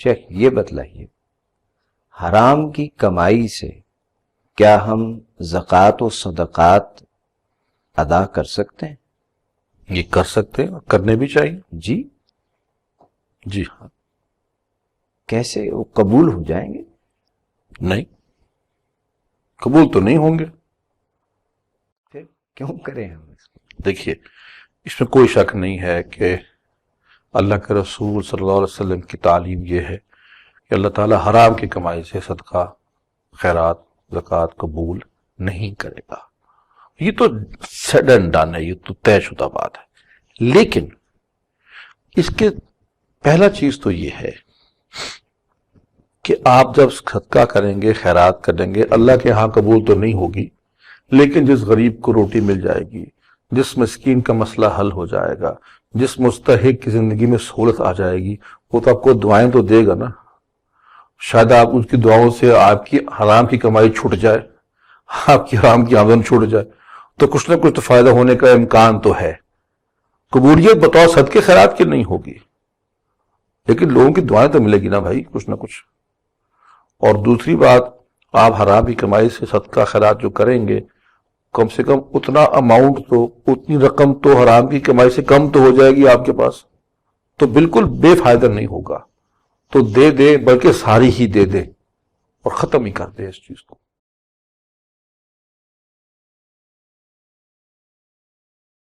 شیخ یہ بتلائیے، حرام کی کمائی سے کیا ہم زکوٰۃ و صدقات ادا کر سکتے ہیں؟ یہ کر سکتے ہیں اور کرنے بھی چاہیے. جی ہاں. کیسے وہ قبول ہو جائیں گے؟ نہیں، قبول تو نہیں ہوں گے. پھر کیوں کریں ہم اس کو؟ دیکھیے، اس میں کوئی شک نہیں ہے کہ اللہ کے رسول صلی اللہ علیہ وسلم کی تعلیم یہ ہے کہ اللہ تعالیٰ حرام کی کمائی سے صدقہ، خیرات، زکوٰۃ قبول نہیں کرے گا. یہ تو سیڈ اینڈ ڈن ہے، یہ تو طے شدہ بات ہے. لیکن اس کے پہلا چیز تو یہ ہے کہ آپ جب صدقہ کریں گے، خیرات کریں گے، اللہ کے ہاں قبول تو نہیں ہوگی، لیکن جس غریب کو روٹی مل جائے گی، جس مسکین کا مسئلہ حل ہو جائے گا، جس مستحق کی زندگی میں سہولت آ جائے گی، وہ تو آپ کو دعائیں تو دے گا نا. شاید آپ اس کی دعاؤں سے آپ کی حرام کی کمائی چھوٹ جائے، آپ کی حرام کی آمدن چھوٹ جائے، تو کچھ نہ کچھ تو فائدہ ہونے کا امکان تو ہے. قبولیت بطور صدقے خیرات کی نہیں ہوگی، لیکن لوگوں کی دعائیں تو ملے گی نا بھائی، کچھ نہ کچھ. اور دوسری بات، آپ حرام کی کمائی سے صدقہ خیرات جو کریں گے، کم سے کم اتنا اماؤنٹ تو، اتنی رقم تو حرام کی کمائی سے کم تو ہو جائے گی آپ کے پاس، تو بالکل بے فائدہ نہیں ہوگا. تو دے دیں، بلکہ ساری ہی دے دیں اور ختم ہی کر دیں اس چیز کو.